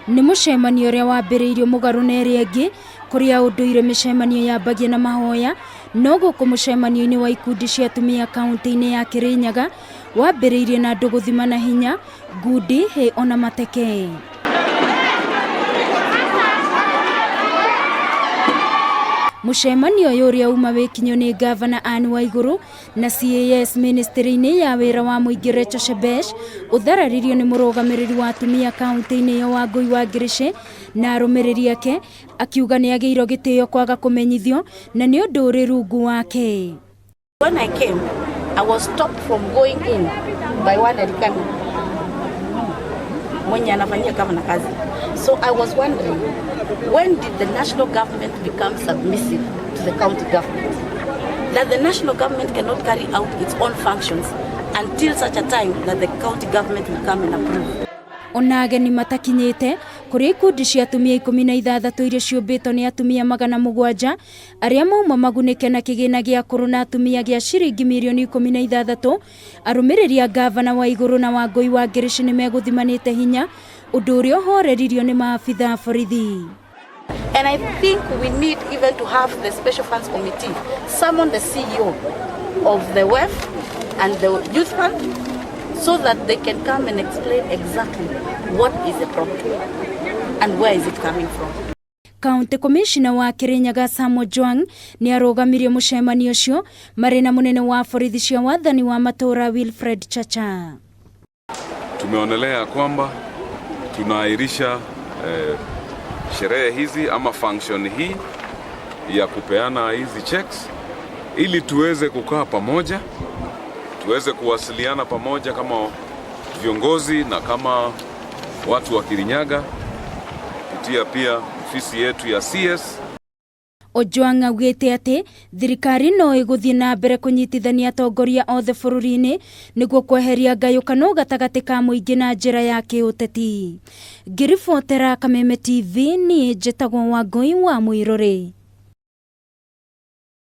Nĩ mucemanio ũrĩa wambĩrĩirio mũgarũ na ĩrĩa ĩngĩ kũrĩa ũndũire mĩcemanio yambagia na mahoya, no gũkũ mucemanio-ini wa ikundi cia atumia kaunti-ini ya Kirinyaga wambĩrĩirie na andũ gũthima na hinya ngundi he ona mateke. Mucemanio ũyũ ũrĩa uma wĩkinyo nĩ Gavana Ann Waiguru na CAS minisrty-ini ya wĩra wa mũingĩ Rachel Shebesh ũthararirio nĩ murugamiriri wa atumia kaunti-ini ya Wangui Ngirici na arũmĩrĩri ake, akiuga nĩ agĩirwo gĩtĩo kwaga kũmenyithio na nĩ ũndũ ũrĩ rungu wake. When I came, I was stopped from going in by one Erikani mwenye anafanyia gavana kazi. So I was wondering, when did the national government become submissive to the county government? That the national government cannot carry out its own functions until such a time that the county government will come and approve. Ona ageni matakinyĩte kũrĩ ikundi cia atumia 16 iria ciũmbĩtwo nĩ atumia 700 arĩa mauma magunĩke na kĩgĩna gĩa kũrũ na atumia gĩa ciringi mirioni 16. Arũmĩrĩri a Gavana Waiguru na Wangui Ngirici nĩ megũthimanĩte hinya ũndũ ũrĩa ũhoreririo nĩ maabitha a borithi. And I think we need even to have the Special Funds Committee summon the CEO of the WEF and the Youth Fund so that they can come and explain exactly what is the problem and where is it coming from. County Commissioner wa Kirinyaga Juang nĩ arũgamirie mucemanio ũcio marĩ na mũnene wa borithi cia wathani wa matũra Wilfred Chacha. Tumeonelea kwamba tunaahirisha sherehe hizi ama function hii ya kupeana hizi checks ili tuweze kukaa pamoja, tuweze kuwasiliana pamoja kama viongozi na kama watu wa Kirinyaga kupitia pia ofisi yetu ya CS. Ojuang augĩte atĩ thirikari no ĩgũthiĩ na mbere kũnyitithania atongoria othe bũrũri-inĩ nĩguo kweheria ngayũkano gatagatĩ ka mũingĩ na njĩra ya kĩũteti. Ngĩribotera Kameme TV niĩ njĩtagwo Wangui Ngirici.